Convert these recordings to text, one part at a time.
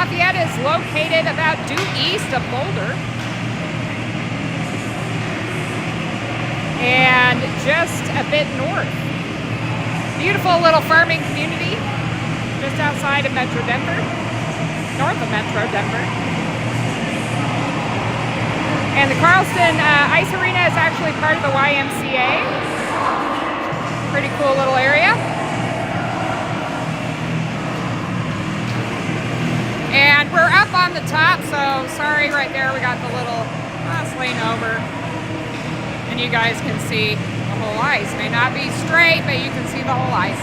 Lafayette is located about due east of Boulder. And just a bit north. Beautiful little farming community just outside of Metro Denver, north of Metro Denver. And the Carlston Ice Arena is actually part of the YMCA. Pretty cool little area. And we're up on the top, so sorry right there, we got the little lane over. And you guys can see the whole ice. May not be straight, but you can see the whole ice.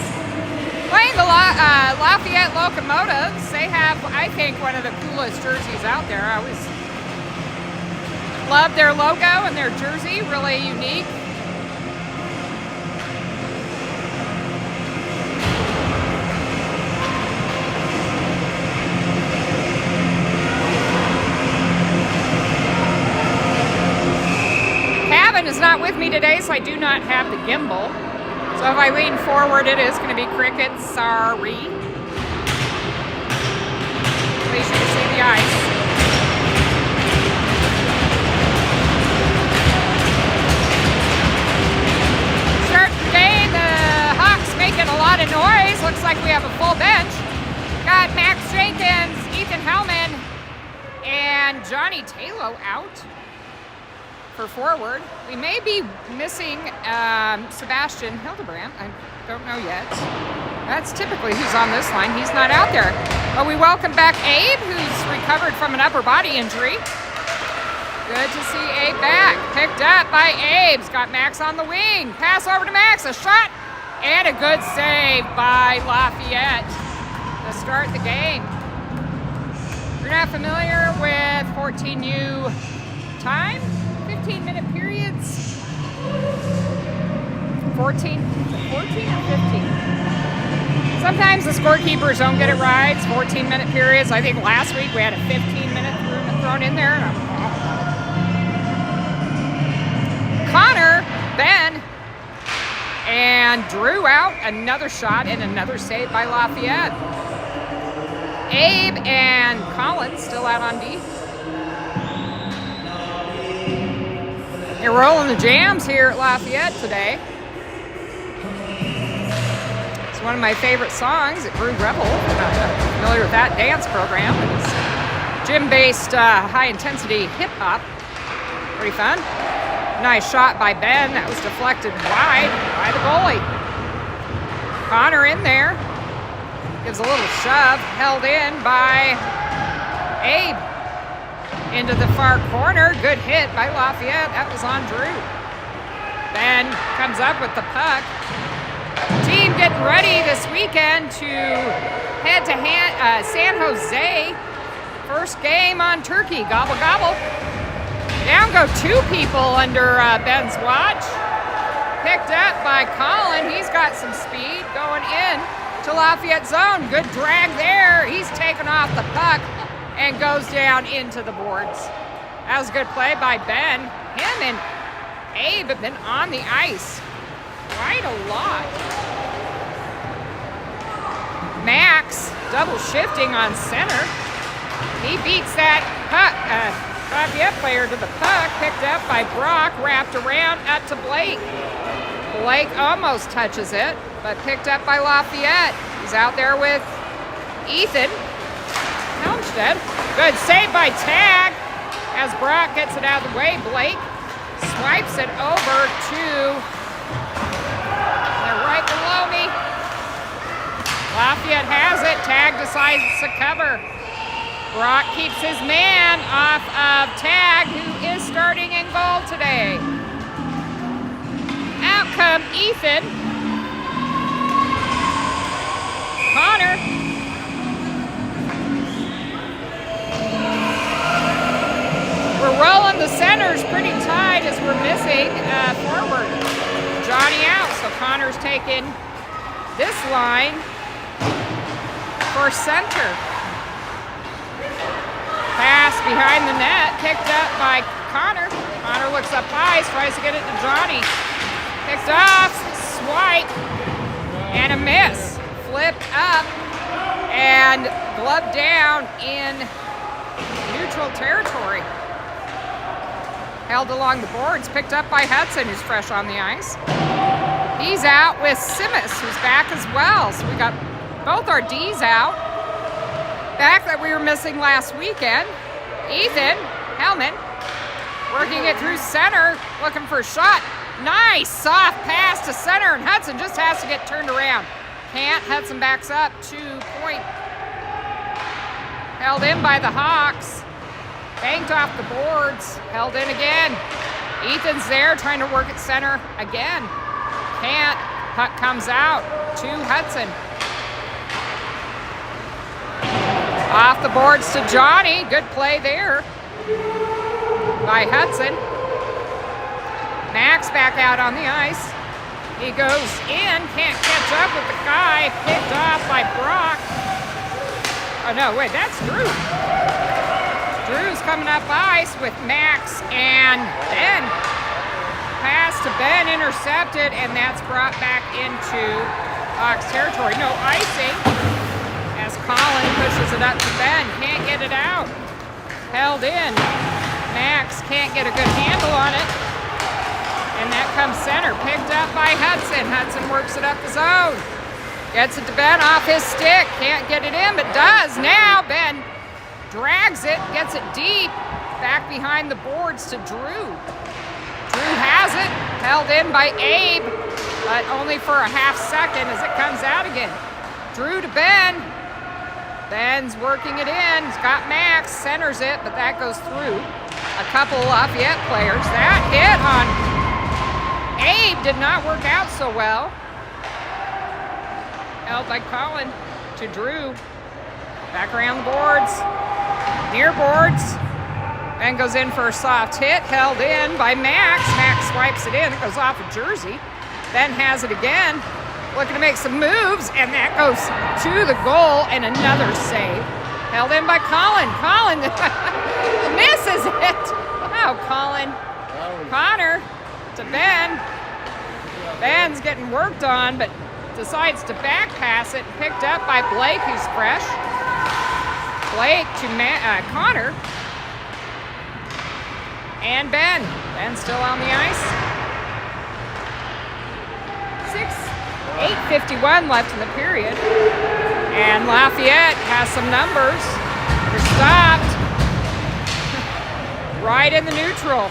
Playing the Lafayette Locomotives. They have, I think, one of the coolest jerseys out there. I always love their logo and their jersey, really unique. Kevin is not with me today, so I do not have the gimbal. So if I lean forward, it is going to be crickets. Sorry. At least you can see the ice. Start the day, the Hawks making a lot of noise. Looks like we have a full bench. Got Max Jenkins, Ethan Hellman, and Johnny Taylor out for forward. We may be missing Sebastian Hildebrand. I don't know yet. That's typically who's on this line. He's not out there. But we welcome back Abe, who's recovered from an upper body injury. Good to see Abe back. Picked up by Abe's. Got Max on the wing. Pass over to Max. A shot and a good save by Lafayette to start the game. If you're not familiar with 14U time, 15-minute periods. 14 or 15? Sometimes the scorekeepers don't get it right. It's 14-minute periods. I think last week we had a 15-minute thrown in there. Connor, Ben, and Drew out. Another shot and another save by Lafayette. Abe and Colin still out on D. You're rolling the jams here at Lafayette today. It's one of my favorite songs at Groove Rebel. I'm familiar with that dance program. It's gym-based, high-intensity hip-hop. Pretty fun. Nice shot by Ben. That was deflected wide by the goalie. Connor in there. Gives a little shove. Held in by Abe. Into the far corner. Good hit by Lafayette. That was on Drew. Ben comes up with the puck. Team getting ready this weekend to head to San Jose. First game on Turkey. Gobble, gobble. Down go two people under Ben's watch. Picked up by Colin. He's got some speed going in to Lafayette zone. Good drag there. He's taken off the puck and goes down into the boards. That was a good play by Ben. Him and Abe have been on the ice quite a lot. Max double shifting on center. He beats that Lafayette player to the puck. Picked up by Brock. Wrapped around up to Blake. Blake almost touches it, but picked up by Lafayette. He's out there with Ethan Helmstead. Good save by Tag as Brock gets it out of the way. Blake swipes it over to, they're right below me. Lafayette has it. Tag decides to cover. Brock keeps his man off of Tag, who is starting in goal today. Out come Ethan. Connor. We're rolling the centers pretty tight as we're missing forward. Johnny out, so Connor's taking this line for center. Pass behind the net, picked up by Connor. Connor looks up ice, tries to get it to Johnny. Picked off, swipe, and a miss. Flipped up, and glove down in neutral territory. Held along the boards, picked up by Hudson, who's fresh on the ice. He's out with Simas, who's back as well. So we got both our Ds out. Back that we were missing last weekend. Ethan Hellman working it through center, looking for a shot. Nice soft pass to center, and Hudson just has to get turned around. Can't. Hudson backs up. 2 point. Held in by the Hawks. Banked off the boards. Held in again. Ethan's there trying to work at center again. Can't. Puck comes out to Hudson. Off the boards to Johnny. Good play there by Hudson. Max back out on the ice. He goes in. Can't catch up with the guy. Picked off by Brock. Oh, no, wait, that's Drew. Drew's coming up ice with Max and Ben. Pass to Ben intercepted, and that's brought back into Hawks territory. No icing as Colin pushes it up to Ben. Can't get it out. Held in. Max can't get a good handle on it. And that comes center. Picked up by Hudson. Hudson works it up the zone. Gets it to Ben off his stick. Can't get it in, but does now. Ben drags it, gets it deep. Back behind the boards to Drew. Drew has it. Held in by Abe, but only for a half second as it comes out again. Drew to Ben. Ben's working it in. He's got Max. Centers it, but that goes through a couple Lafayette players. That hit on Abe did not work out so well. Held by Colin to Drew. Back around the boards. Near boards. Ben goes in for a soft hit. Held in by Max. Max swipes it in. It goes off a jersey. Ben has it again. Looking to make some moves. And that goes to the goal and another save. Held in by Colin. Colin misses it. Wow, Colin. Connor to Ben. Ben's getting worked on, but decides to back pass it. Picked up by Blake, who's fresh. Blake to Connor. And Ben. Ben's still on the ice. 8:51 left in the period. And Lafayette has some numbers. They're stopped. Right in the neutral.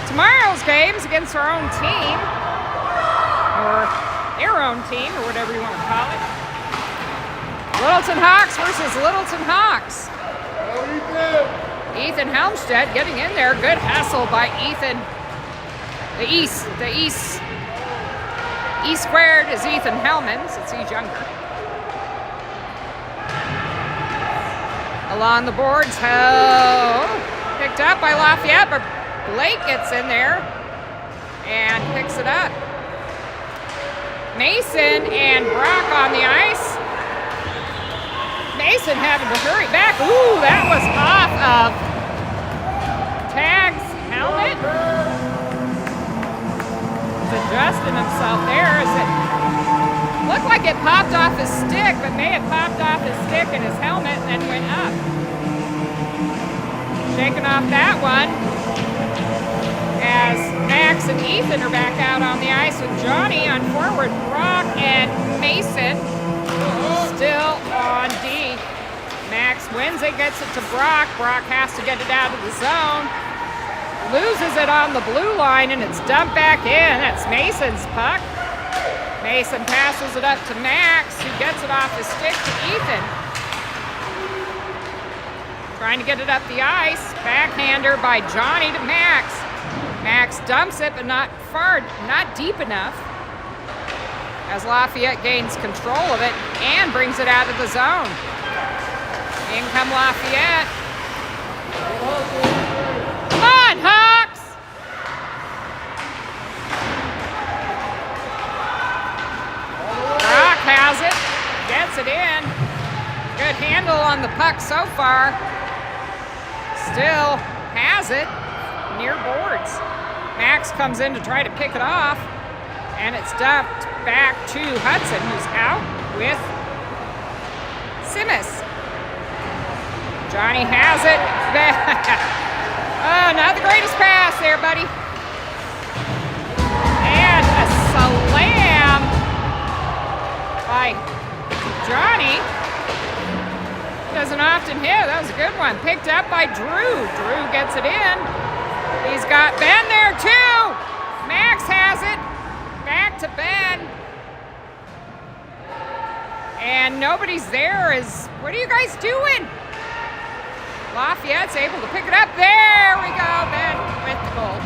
Tomorrow's game's against our own team, or their own team, or whatever you want to call it. Littleton Hawks versus Littleton Hawks. Ethan Helmstead getting in there. Good hustle by Ethan. The E squared is Ethan Hellman, since he's younger. Along the boards, picked up by Lafayette, but Blake gets in there and picks it up. Mason and Brock on the ice. Mason having to hurry back. Ooh, that was off of Tag's helmet. He's adjusting himself there. Looked like it popped off his stick, but may have popped off his stick and his helmet and then went up. Shaking off that one. As Max and Ethan are back out on the ice with Johnny on forward. Brock and Mason still on D. Max wins it, gets it to Brock. Brock has to get it out of the zone. Loses it on the blue line, and it's dumped back in. That's Mason's puck. Mason passes it up to Max, who gets it off his stick to Ethan. Trying to get it up the ice. Backhander by Johnny to Max. Max dumps it, but not far, not deep enough. As Lafayette gains control of it and brings it out of the zone. In come Lafayette. Come on, Hawks! Brock has it, gets it in. Good handle on the puck so far. Still has it near boards. Max comes in to try to pick it off, and it's dumped back to Hudson, who's out with Simis. Johnny has it. Oh, not the greatest pass there, buddy. And a slam by Johnny. Doesn't often hit. That was a good one. Picked up by Drew. Drew gets it in. He's got Ben there too. Max has it. Back to Ben. And nobody's there. What are you guys doing? Lafayette's able to pick it up. There we go. Ben with the goal.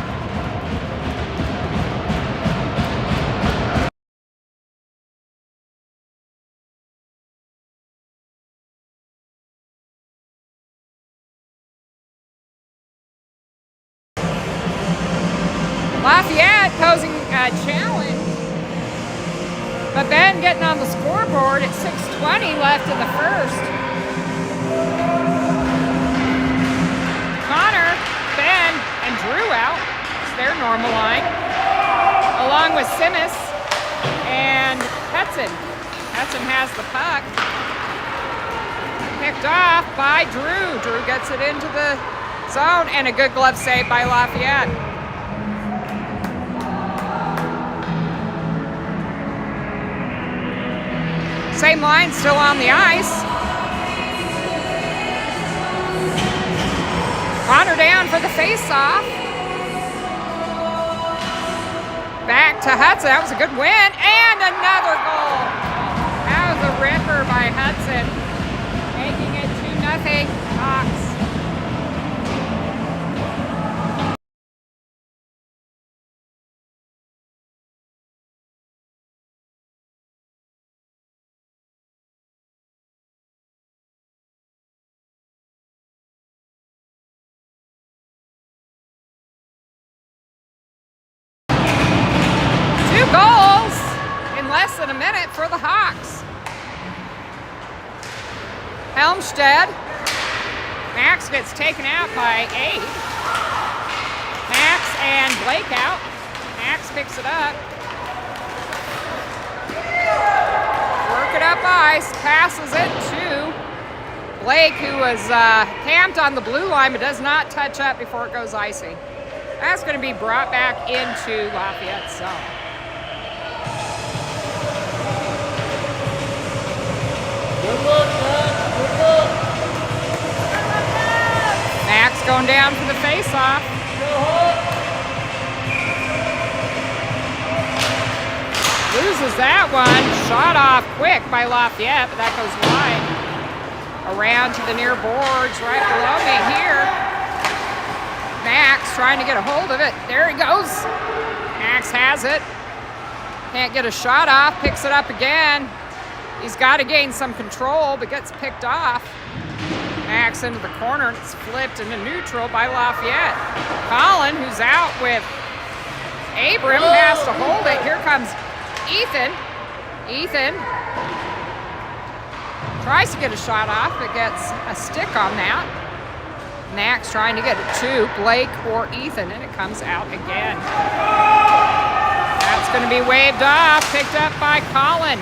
Lafayette posing a challenge, but Ben getting on the scoreboard at 6:20 left in the first. Connor, Ben, and Drew out. It's their normal line, along with Simis and Hudson. Hudson has the puck. Picked off by Drew. Drew gets it into the zone, and a good glove save by Lafayette. Same line still on the ice. Connor down for the face-off. Back to Hudson. That was a good win. And another goal. That was a ripper by Hudson. Making it 2-0 Hawks. Goals in less than a minute for the Hawks. Helmstead. Max gets taken out by Abe. Max and Blake out. Max picks it up. Work it up ice. Passes it to Blake, who was camped on the blue line but does not touch up before it goes icing. That's going to be brought back into Lafayette's zone. Max going down for the face-off. Loses that one. Shot off quick by Lafayette, but that goes wide. Around to the near boards right below me here. Max trying to get a hold of it. There he goes. Max has it. Can't get a shot off. Picks it up again. He's got to gain some control, but gets picked off. Max into the corner, and it's flipped into neutral by Lafayette. Colin, who's out with Abram, has to hold it. Here comes Ethan. Ethan tries to get a shot off, but gets a stick on that. Max trying to get it to Blake or Ethan, and it comes out again. That's going to be waved off, picked up by Colin.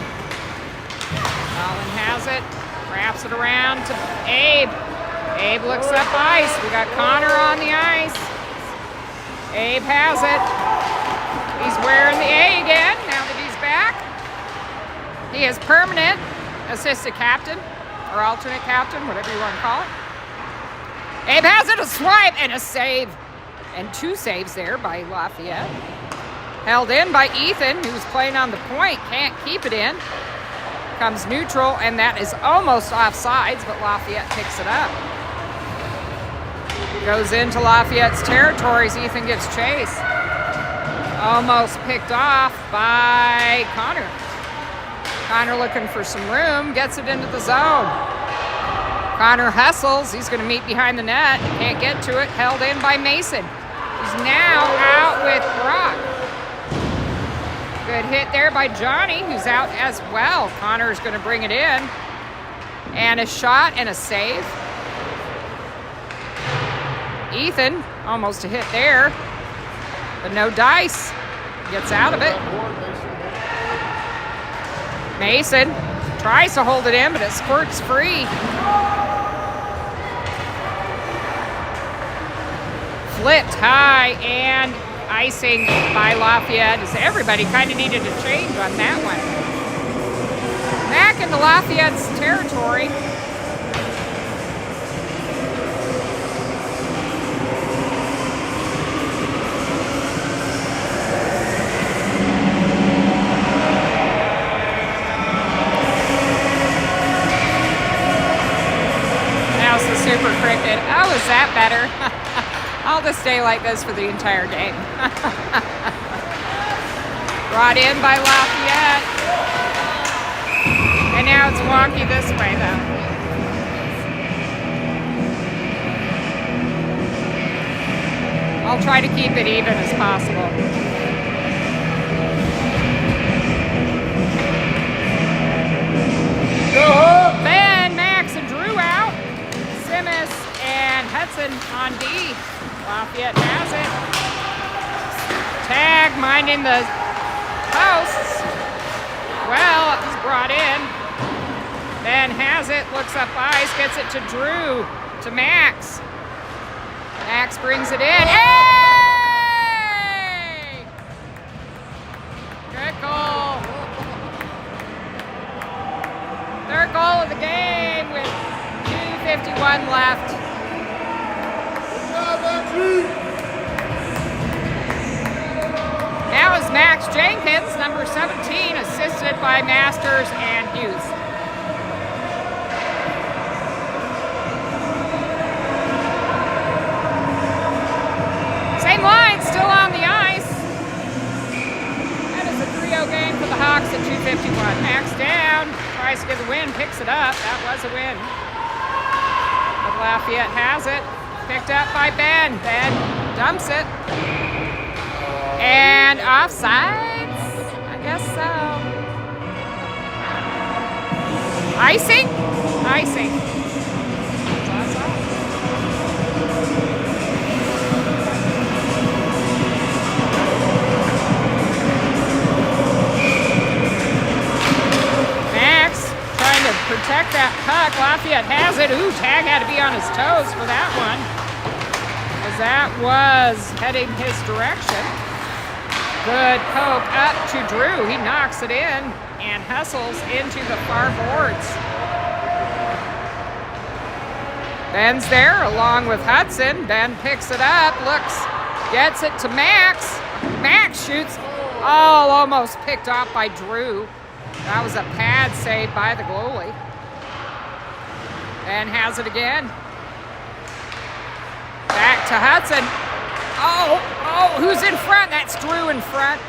Colin has it, wraps it around to Abe. Abe looks up ice. We got Connor on the ice. Abe has it. He's wearing the A again now that he's back. He is permanent assistant captain or alternate captain, whatever you want to call it. Abe has it, a swipe and a save. And two saves there by Lafayette. Held in by Ethan, who's playing on the point, can't keep it in. Comes neutral, and that is almost offsides, but Lafayette picks it up. Goes into Lafayette's territories. Ethan gives chase. Almost picked off by Connor. Connor looking for some room, gets it into the zone. Connor hustles. He's going to meet behind the net. Can't get to it. Held in by Mason. He's now out with Brock. Good hit there by Johnny, who's out as well. Connor's going to bring it in. And a shot and a save. Ethan, almost a hit there. But no dice. Gets out of it. Mason Tries to hold it in, but it squirts free. Flipped high and icing by Lafayette, as everybody kind of needed a change on that one. Back into Lafayette's territory. Now's the Super Cricket. Oh, is that better? I'll just stay like this for the entire game. Brought in by Lafayette. And now it's wonky this way, though. I'll try to keep it even as possible. Ben, Max, and Drew out. Simmons and Hudson on D. Lafayette has it. Tag minding the posts. Well, it was brought in. Ben has it, looks up ice, gets it to Drew, to Max. Max brings it in. Hey! Good goal. Third goal of the game with 2:51 left. Now is Max Jenkins, number 17, assisted by Masters and Hughes. Same line, still on the ice. That is a 3-0 game for the Hawks at 2:51. Max down, tries to get the win, picks it up. That was a win. But Lafayette has it. Picked up by Ben. Ben dumps it. And offsides? I guess so. Icing? Icing. Max trying to protect that puck. Lafayette has it. Ooh, Tag had to be on his toes for that one, as that was heading his direction. Good poke up to Drew. He knocks it in and hustles into the far boards. Ben's there along with Hudson. Ben picks it up, looks, gets it to Max. Max shoots. Oh, almost picked off by Drew. That was a pad save by the goalie. Ben has it again. Back to Hudson. Oh, who's in front? That's Drew in front.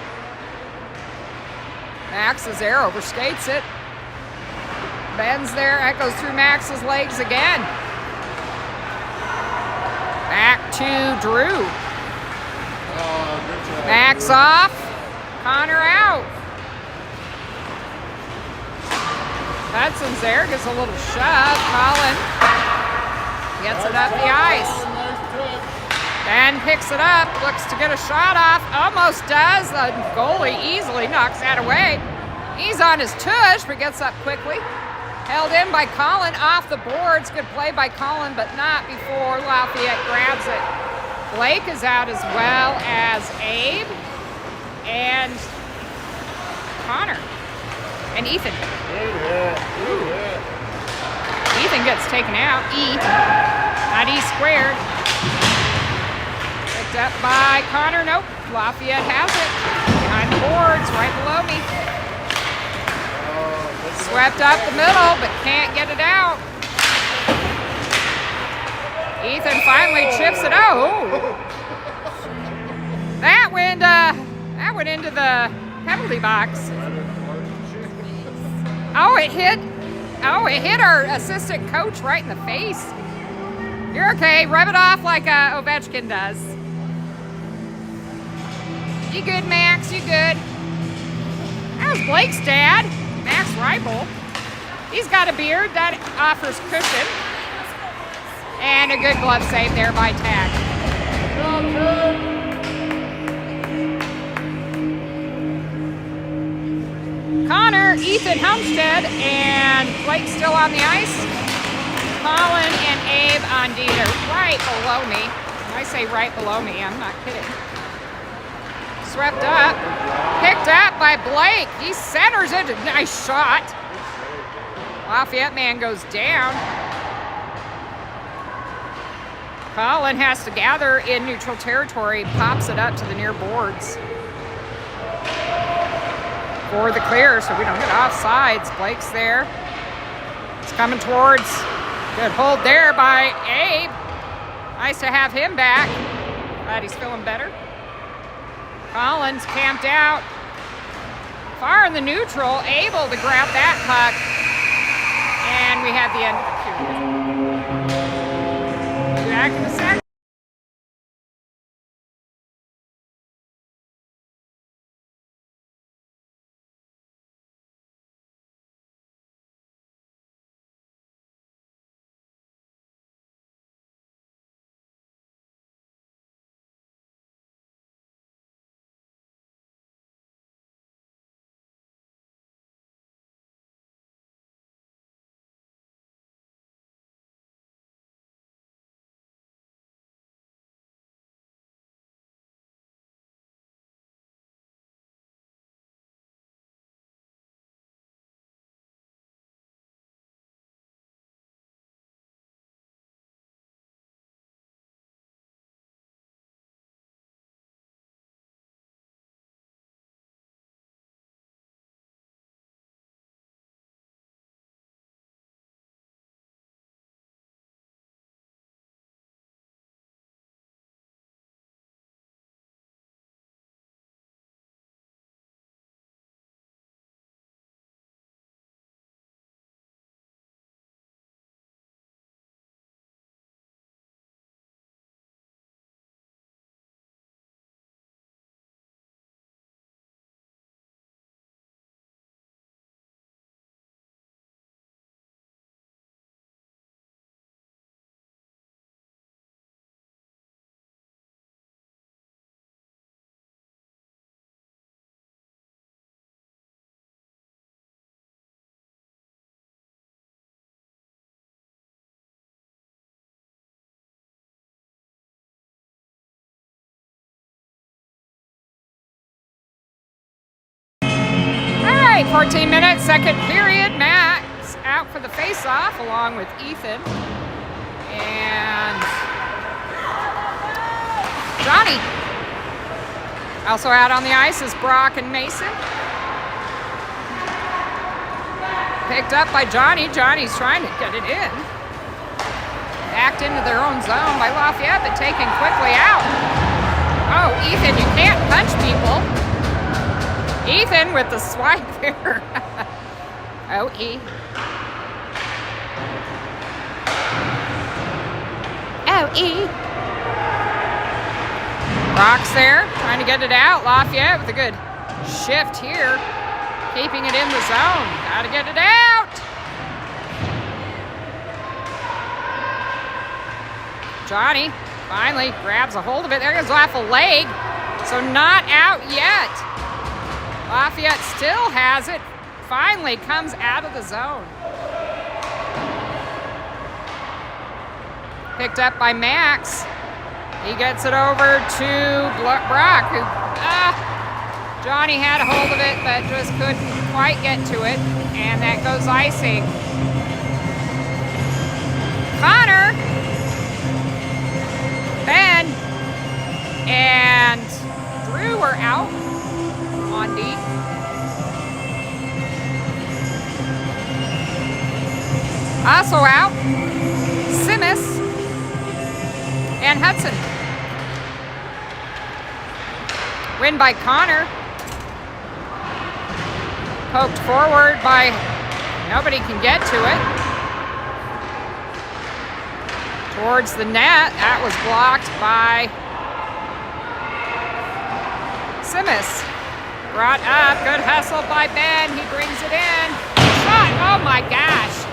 Max is there, overskates it. Ben's there, that goes through Max's legs again. Back to Drew. Max off, Connor out. Hudson's there, gets a little shove. Colin gets it up the ice. Ben picks it up, looks to get a shot off, almost does. The goalie easily knocks that away. He's on his tush, but gets up quickly. Held in by Colin off the boards. Good play by Colin, but not before Lafayette grabs it. Blake is out as well as Abe and Connor and Ethan. Ethan gets taken out. Not E squared. Picked up by Connor. Nope. Lafayette has it. Behind the boards, right below me. Swept up the middle, but can't get it out. Ethan finally chips it out. Oh. That went into the penalty box. It hit our assistant coach right in the face. You're okay. Rub it off like Ovechkin does. You good, Max? You good? That was Blake's dad, Max Reibel. He's got a beard that offers cushion. And a good glove save there by Tag. Connor, Ethan Helmstead, and Blake still on the ice. Colin and Abe on D. They're right below me. When I say right below me, I'm not kidding. Swept up. Picked up by Blake. He centers it. Nice shot. Lafayette man goes down. Colin has to gather in neutral territory. Pops it up to the near boards. For the clear, so we don't get offsides. Blake's there. It's coming towards. Good hold there by Abe. Nice to have him back. Glad he's feeling better. Collins camped out. Far in the neutral, able to grab that puck. And we have the end of the period. Be back in a sec. All right, 14 minutes, second period. Matt's out for the face-off along with Ethan. And Johnny. Also out on the ice is Brock and Mason. Picked up by Johnny. Johnny's trying to get it in. Backed into their own zone by Lafayette, but taken quickly out. Oh, Ethan, you can't punch people. Ethan with the swipe there. Oh, E. Oh, E. Brock's there, trying to get it out. Lafayette with a good shift here. Keeping it in the zone. Gotta get it out. Johnny finally grabs a hold of it. There goes off a leg. So not out yet. Lafayette still has it. Finally comes out of the zone. Picked up by Max. He gets it over to Brock, who Johnny had a hold of it, but just couldn't quite get to it. And that goes icing. Connor, Ben, and Drew are out on D. Also out, Simus and Hudson. Win by Connor. Poked forward by, nobody can get to it. Towards the net, that was blocked by Simus. Brought up, good hustle by Ben, he brings it in. Shot, oh my gosh.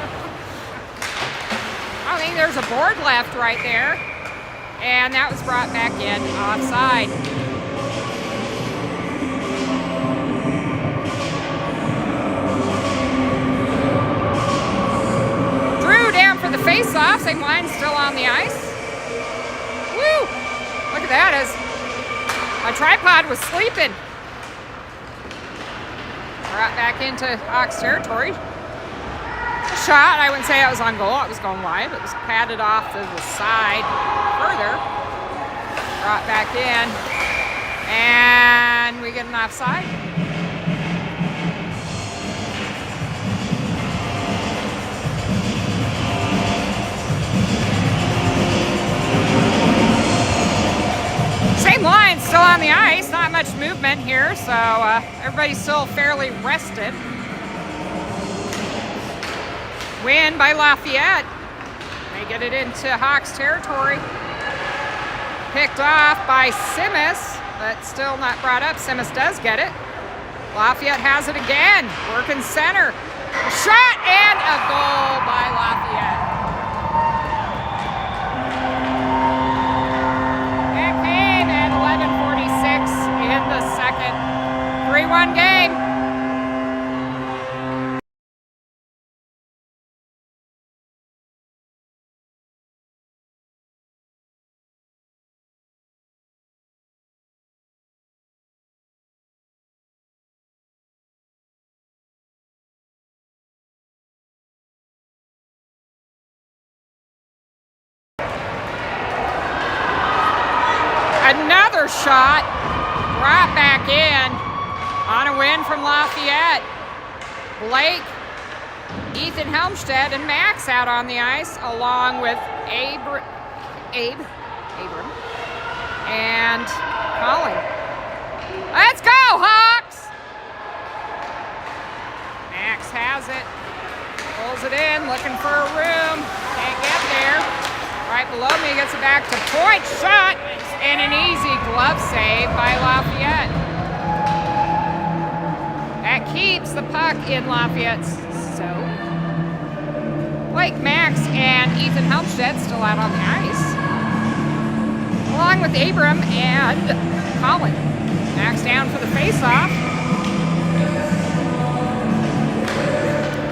I think there's a board left right there. And that was brought back in offside. tripod was sleeping. Brought back into Hawks territory. A shot, I wouldn't say it was on goal. It was going wide. It was padded off to the side further. Brought back in. And we get an offside. Same line, still on the ice. Not much movement here, so everybody's still fairly rested. Win by Lafayette. They get it into Hawks territory. Picked off by Simmis, but still not brought up. Simmis does get it. Lafayette has it again. Working center. A shot and a goal by Lafayette. That came at 11:46 in the second. 3-1 game. Another shot right back in on a win from Lafayette. Blake, Ethan Helmstedt, and Max out on the ice, along with Abram, and Colin. Let's go, Hawks! Max has it, pulls it in, looking for a room, can't get there. Right below me, gets it back to point, shot, and an easy glove save by Lafayette. That keeps the puck in Lafayette's zone. Blake, Max, and Ethan Helmstedt still out on the ice, along with Abram and Colin. Max down for the faceoff.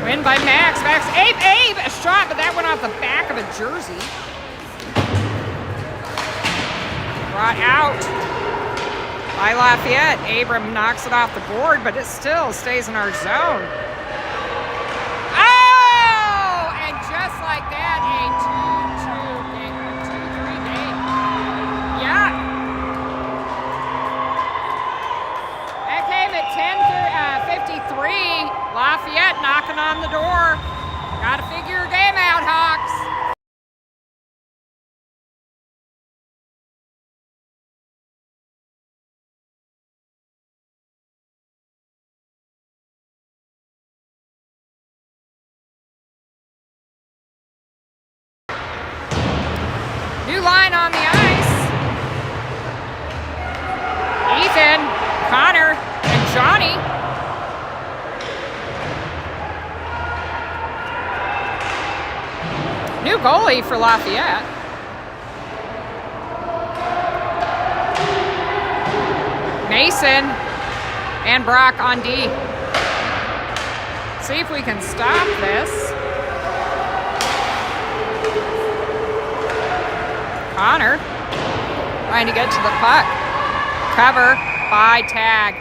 Win by Max. Max, Abe, a shot, but that went off the back of a jersey. Brought out by Lafayette. Abram knocks it off the board, but it still stays in our zone. Oh! And just like that, a 2-2 game, 2-3 game. Yeah. That came at 10:53. Lafayette knocking on the door. Got to figure your game out, Hawks. New line on the ice. Ethan, Connor, and Johnny. New goalie for Lafayette. Mason and Brock on D. See if we can stop this. Connor trying to get to the puck. Cover by Tag.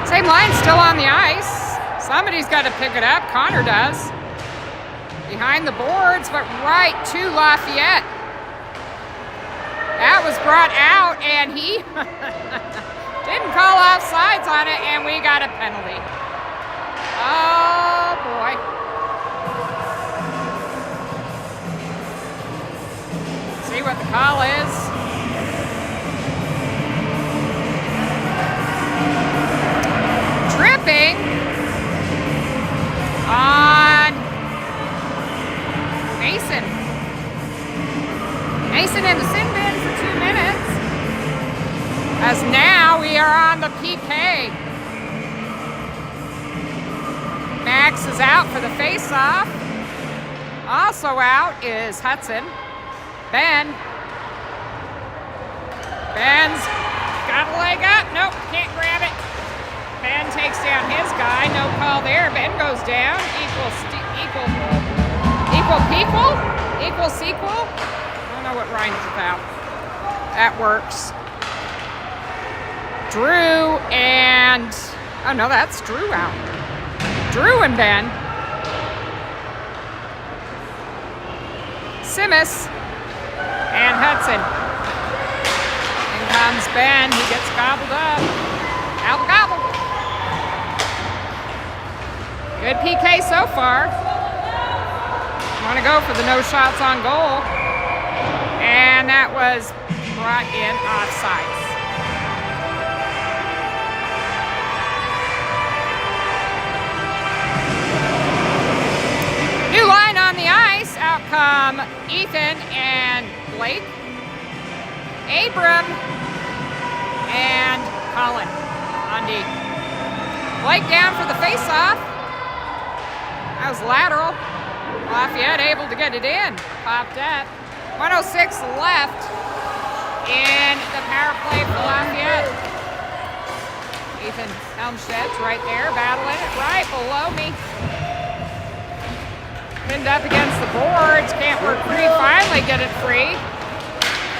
Same line still on the ice. Somebody's got to pick it up. Connor does. Behind the boards, but right to Lafayette. That was brought out, and he didn't call offsides on it, and we got a penalty. Oh, boy. See what the call is. Tripping on Mason. Mason in the sin bin for 2 minutes. As now we Max is out for the face-off. Also out is Hudson. Ben's got a leg up. Nope, can't grab it. Ben takes down his guy. No call there. Ben goes down. Equal sequel. I don't know what rhymes with that. That works. Drew and... Oh, no, that's Drew out. Drew and Ben. Simus and Hudson. In comes Ben. He gets gobbled up. Gobble. Good PK so far. Want to go for the no shots on goal. And that was brought in offsides. New line on the ice. Out come Ethan and Blake. Abram and Colin on D. Blake down for the face-off. That was lateral. Lafayette able to get it in. Popped up. 1:06 left in the power play for Lafayette. Ethan Helmstedt's right there, battling it right below me. Pinned up against the boards. Can't work free. Finally get it free.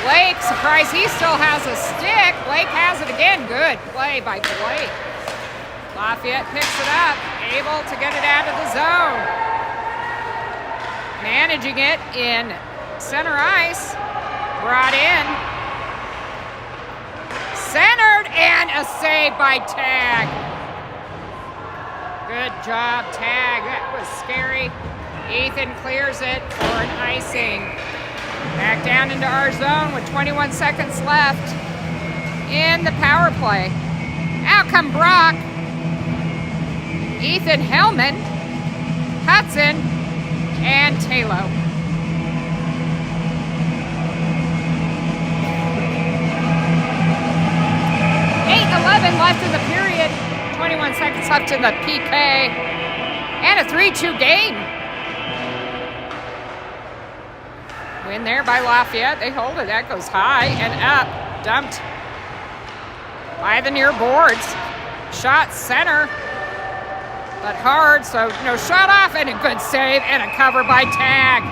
Blake, surprised he still has a stick. Blake has it again. Good play by Blake. Lafayette picks it up. Able to get it out of the zone. Managing it in center ice. Brought in. Centered and a save by Tag. Good job, Tag. That was scary. Ethan clears it for an icing. Back down into our zone with 21 seconds left in the power play. Out come Brock. Ethan Hellman, Hudson, and Talo. 8:11 left in the period. 21 seconds left in the PK. And a 3-2 game. Win there by Lafayette. They hold it. That goes high and up. Dumped by the near boards. Shot center. But hard, so no shot off and a good save and a cover by Tag.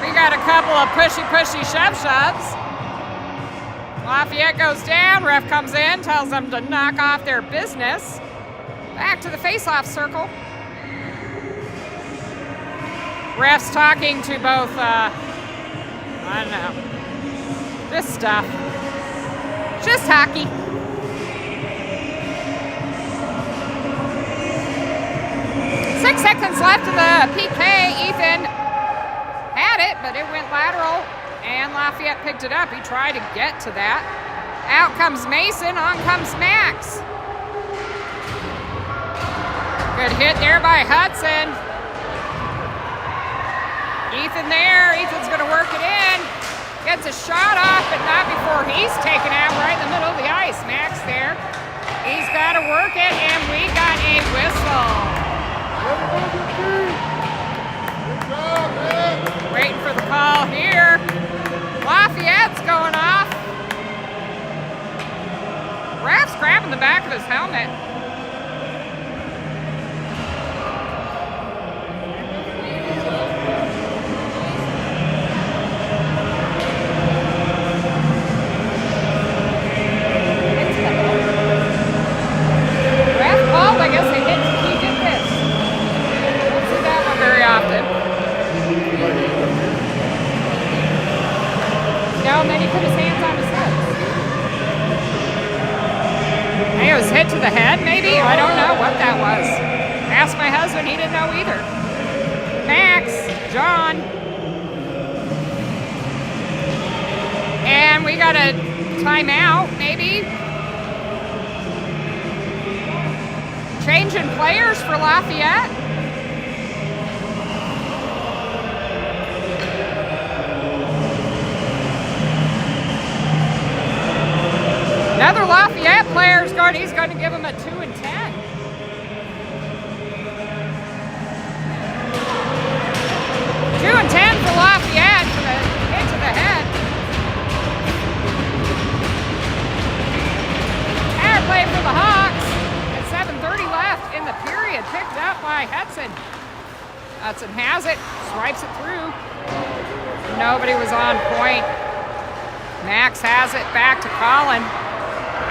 We got a couple of pushy shoves. Lafayette goes down, ref comes in, tells them to knock off their business. Back to the face-off circle. Refs talking to both, I don't know, this stuff. Just hockey. 6 seconds left in the PK. Ethan had it, but it went lateral, and Lafayette picked it up. He tried to get to that. Out comes Mason, on comes Max. Good hit there by Hudson. Ethan there. Ethan's going to work it in. Gets a shot off, but not before he's taken out right in the middle of the ice. Max there. He's got to work it, and we got a whistle. Waiting for the call here. Lafayette's going off. Ref's grabbing the back of his helmet. Ref called, I guess he did this. Don't see that one very often. No, and then he put his hands on his head. Hey, it was hit to the head, maybe? I don't know what that was. Asked my husband, he didn't know either. Max, John. And we got a timeout, maybe. Changing players for Lafayette. Another Lafayette player is going, he's going to give him a 2 and 10. up by Hudson. Hudson has it, swipes it through. Nobody was on point. Max has it back to Colin.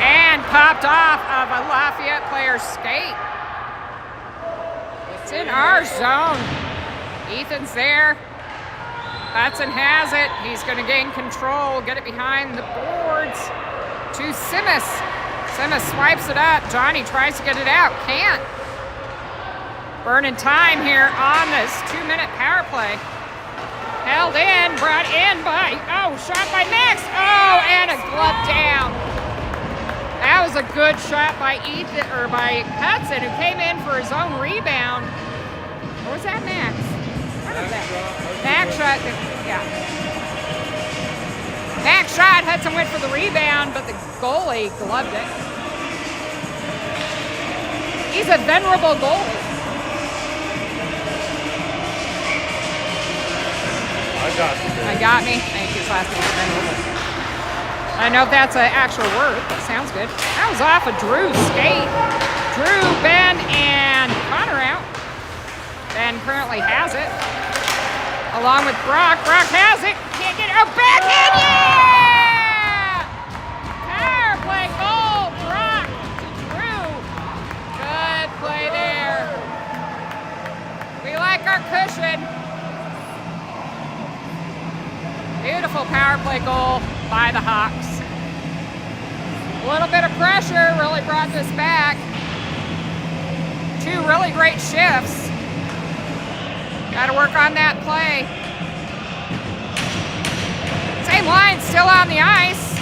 And popped off of a Lafayette player's skate. It's in our zone. Ethan's there. Hudson has it. He's going to gain control, get it behind the boards to Simas. Simas swipes it up. Johnny tries to get it out. Can't. Burning time here on this 2-minute power play. Held in, brought in by, shot by Max. Oh, and a glove down. That was a good shot by by Hudson, who came in for his own rebound. Or was that Max? What was that? Max shot, yeah. Max shot, Hudson went for the rebound, but the goalie gloved it. He's a venerable goalie. I got me. Thank you. His last name is venerable. I don't know if that's an actual word, but sounds good. That was off of Drew's skate. Drew, Ben, and Connor out. Ben currently has it. Along with Brock. Brock has it. Can't get it. Oh, back in. Yeah! Power play goal. Brock to Drew. Good play there. We like our cushion. Beautiful power play goal by the Hawks. A little bit of pressure really brought this back. 2 really great shifts. Got to work on that play. Same line still on the ice.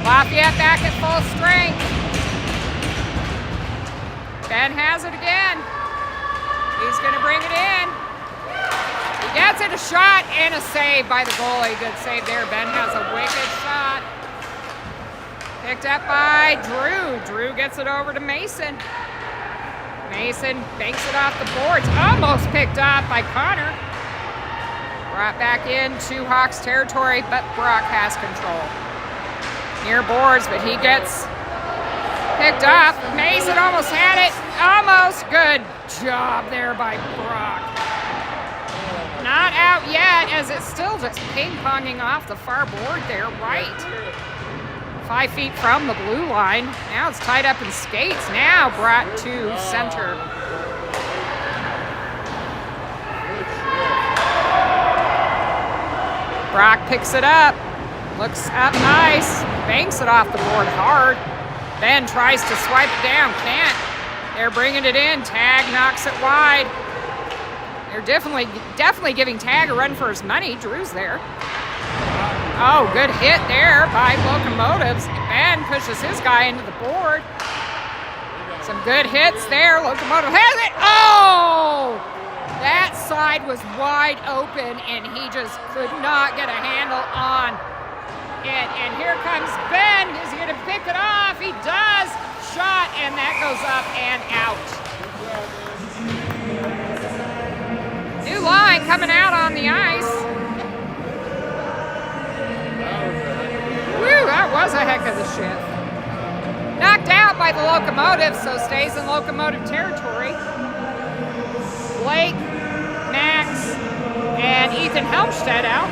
Lafayette back at full strength. Ben has it again. He's going to bring it in. He gets it, a shot and a save by the goalie. Good save there. Ben has a wicked shot. Picked up by Drew. Drew gets it over to Mason. Mason banks it off the boards. Almost picked up by Connor. Brought back into Hawks territory, but Brock has control. Near boards, but he gets picked up. Mason almost had it. Almost. Good job there by Brock. Not out yet, as it's still just ping-ponging off the far board there, right. 5 feet from the blue line. Now it's tied up in skates. Now brought to center. Brock picks it up. Looks up nice. Banks it off the board hard. Ben tries to swipe it down. Can't. They're bringing it in. Tag knocks it wide. They're definitely giving Tag a run for his money. Drew's there. Oh, good hit there by Locomotives. Ben pushes his guy into the board. Some good hits there. Locomotive has it. Oh! That side was wide open, and he just could not get a handle on it. And here comes Ben. Is he going to pick it off? He does. Shot, and that goes up and out. New line coming out on the ice. Woo, that was a heck of a shift. Knocked out by the Locomotive, so stays in Locomotive territory. Blake, Max, and Ethan Helmstedt out.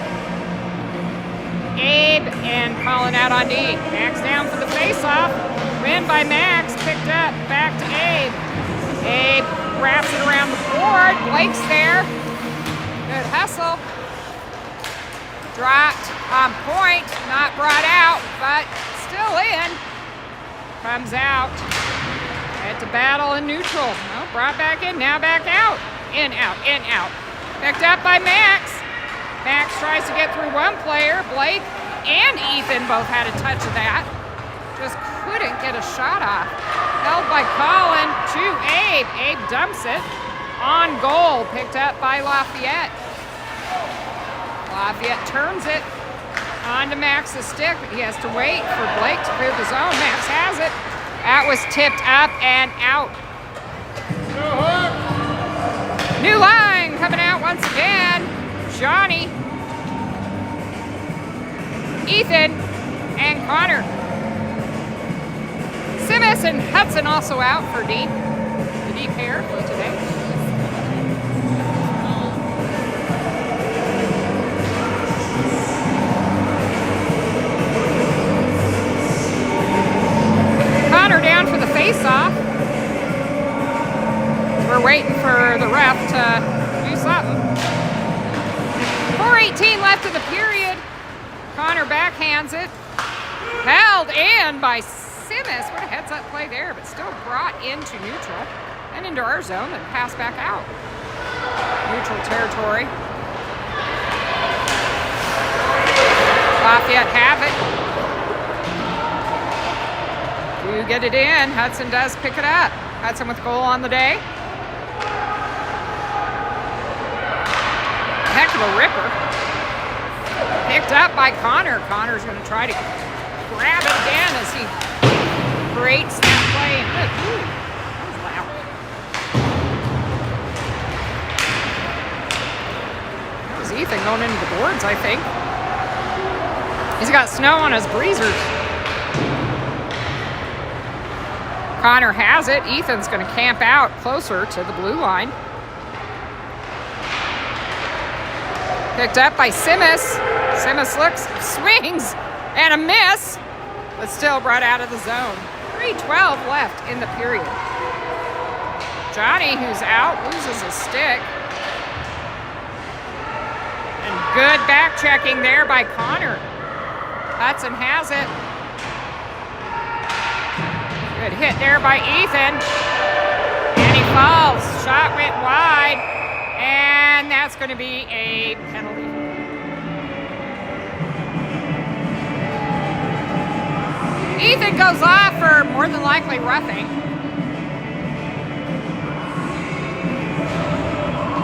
Abe and Colin out on D. Max down for the face-off. Win by Max, picked up, back to Abe. Abe wraps it around the board. Blake's there. Good hustle. Dropped on point, not brought out, but still in. Comes out. Had to battle in neutral. Well, brought back in, now back out. In, out, in, out. Picked up by Max. Max tries to get through one player. Blake and Ethan both had a touch of that. Just couldn't get a shot off. Held by Colin to Abe. Abe dumps it. On goal, picked up by Lafayette. Lafayette turns it onto Max's stick, but he has to wait for Blake to clear the zone. Max has it. That was tipped up and out. New line coming out once again. Johnny, Ethan, and Connor. Simas and Hudson also out for D. The D pair for today. Connor down for the face-off. We're waiting for the ref to do something. 4:18 left in the period. Connor backhands it. Held in by Simmons. What a heads-up play there, but still brought into neutral and into our zone and passed back out. Neutral territory. Lafayette have it. You get it in. Hudson does pick it up. Hudson with goal on the day. Heck of a ripper. Picked up by Connor. Connor's going to try to grab it again as he creates that play. Ooh, that was loud. That was Ethan going into the boards, I think. He's got snow on his breezers. Connor has it. Ethan's going to camp out closer to the blue line. Picked up by Simmons. Simmons looks, swings, and a miss, but still brought out of the zone. 3:12 left in the period. Johnny, who's out, loses a stick. And good back checking there by Connor. Hudson has it. Good hit there by Ethan. And he falls. Shot went wide. And that's going to be a penalty. Ethan goes off for more than likely roughing.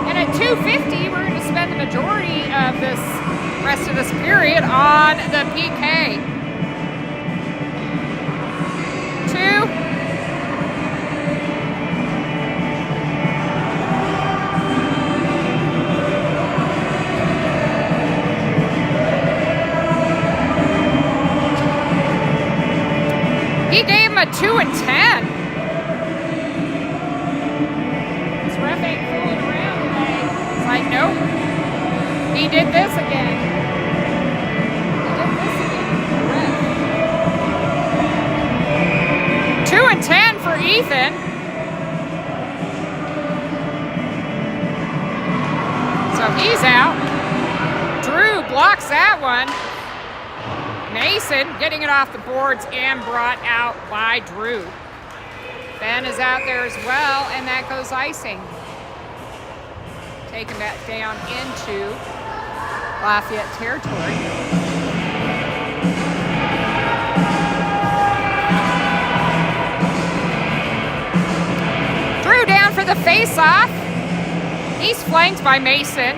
And at 2:50, we're going to spend the majority of this rest of this period on the PK. 2. He gave him a 2 and 10. This ref ain't fooling around today. It's like, nope. He did this again. He did this again. 2 and 10 for Ethan. So he's out. Drew blocks that one. Mason getting it off the boards and brought out by Drew. Ben is out there as well, and that goes icing. Taking that down into Lafayette territory. Drew down for the face-off. He's flanked by Mason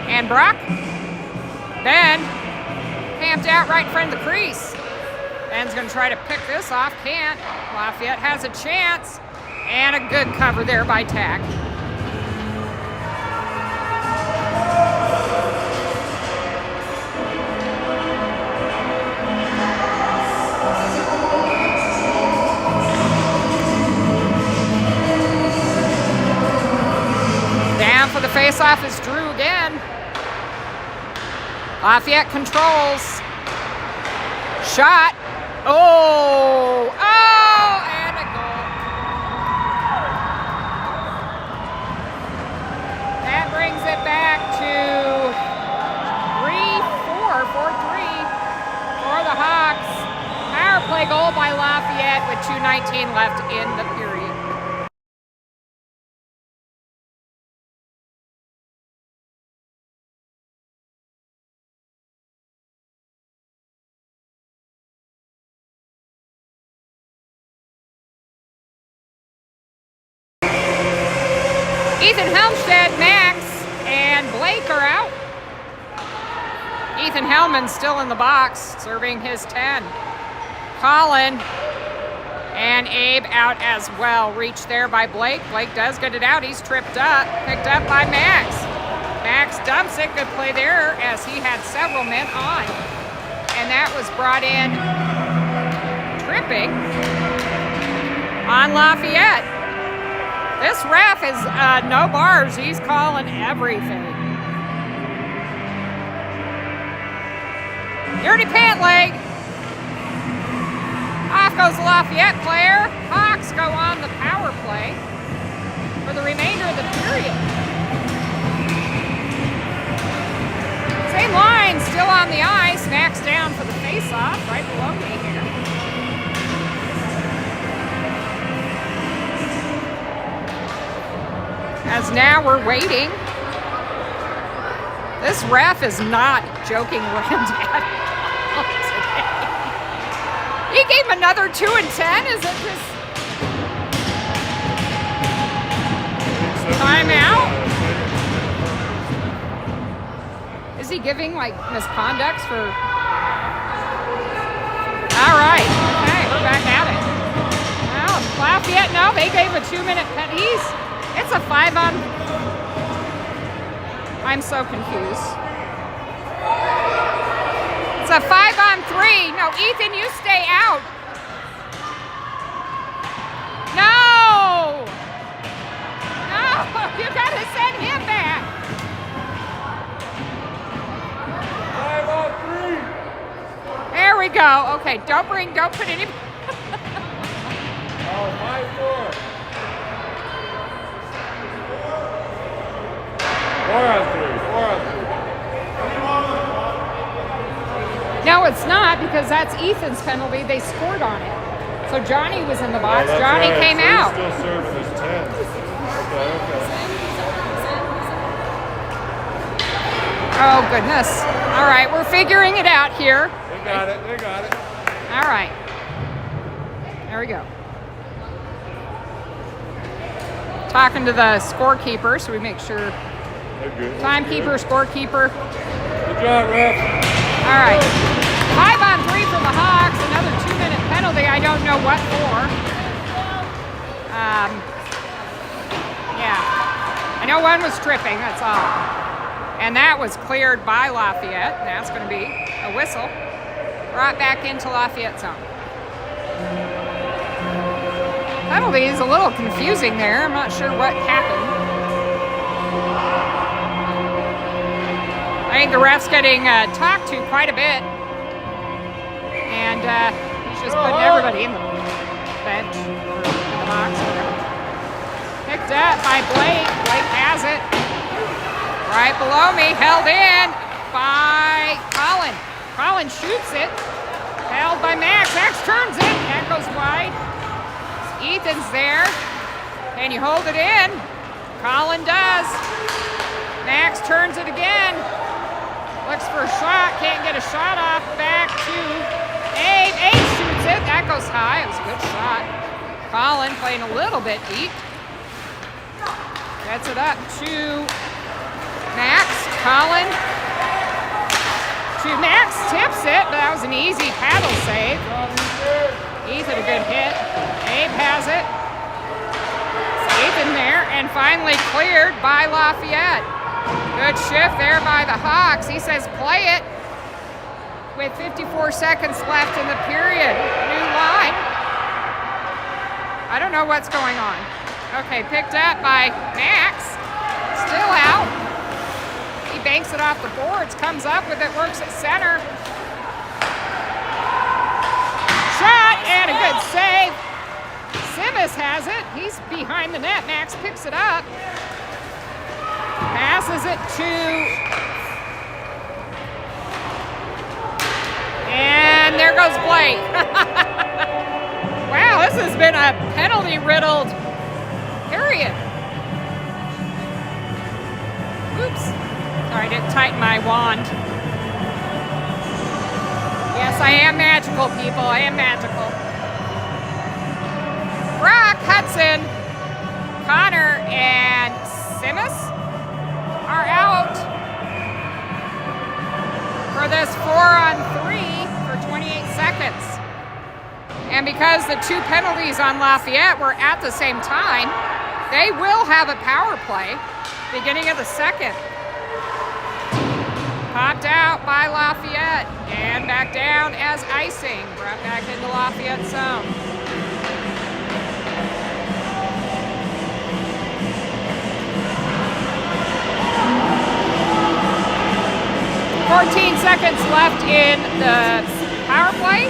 and Brock. Ben camped out right in front of the crease. Ben's going to try to pick this off. Can't. Lafayette has a chance. And a good cover there by Tack. Down for the face-off is Drew again. Lafayette controls. Shot. Oh! Oh! And a goal. That brings it back to 4-3 for the Hawks. Power play goal by Lafayette with 2:19 left in the period. Ethan Helmstead, Max, and Blake are out. Ethan Hellman's still in the box, serving his 10. Colin and Abe out as well. Reached there by Blake. Blake does get it out. He's tripped up. Picked up by Max. Max dumps it. Good play there as he had several men on. And that was brought in tripping on Lafayette. This ref is no bars. He's calling everything. Dirty pant leg. Off goes the Lafayette player. Hawks go on the power play for the remainder of the period. Same line, still on the ice. Max down for the face-off, right below me here. As now we're waiting. This ref is not joking around at all today. He gave him another 2 and 10. Is it just timeout? Is he giving like misconducts for? All right. Okay, we're back at it. Well, Lafayette, no, they gave a 2-minute penalty. It's a 5 on. I'm so confused. It's a 5 on 3. No, Ethan, you stay out. No! No, you gotta send him back. 5 on 3. There we go. Okay, don't put any. Oh, 5-4. 4 on 3. 4 on 3. No, it's not, because that's Ethan's penalty. They scored on it. So Johnny was in the box. Oh, Johnny right. came So out. He's still serving his 10. Okay. Oh, goodness. All right, we're figuring it out here. They got it. They got it. All right. There we go. Talking to the scorekeeper, so we make sure. They're good. Timekeeper, scorekeeper. Good job, ref. All right. 5 on 3 for the Hawks. Another 2-minute penalty. I don't know what for. Yeah. I know one was tripping, that's all. And that was cleared by Lafayette. And that's going to be a whistle. Brought back into Lafayette zone. Penalty is a little confusing there. I'm not sure what happened. I think the ref's getting talked to quite a bit. And he's just putting everybody in the bench or in the box. Picked up by Blake. Blake has it. Right below me, held in by Colin. Colin shoots it. Held by Max. Max turns it. That goes wide. Ethan's there. Can you hold it in? Colin does. Max turns it again. Looks for a shot. Can't get a shot off. Back to Abe. Abe shoots it. That goes high. It was a good shot. Colin playing a little bit deep. Gets it up to Max. Colin to Max. Tips it, but that was an easy paddle save. Ethan a good hit. Abe has it. Ethan there, and finally cleared by Lafayette. Good shift there by the Hawks. He says play it with 54 seconds left in the period. New line. I don't know what's going on. Okay, picked up by Max. Still out. He banks it off the boards, comes up with it, works at center. Shot and a good save. Simmons has it. He's behind the net. Max picks it up. Passes it to, and there goes Blake. Wow, this has been a penalty-riddled period. Oops. Sorry, I didn't tighten my wand. Yes, I am magical, people. I am magical. Brock, Hudson, Connor, and Simmons are out for this 4 on 3 for 28 seconds. And because the 2 penalties on Lafayette were at the same time, they will have a power play beginning of the second. Popped out by Lafayette and back down as icing. Brought back into Lafayette zone. 14 seconds left in the power play.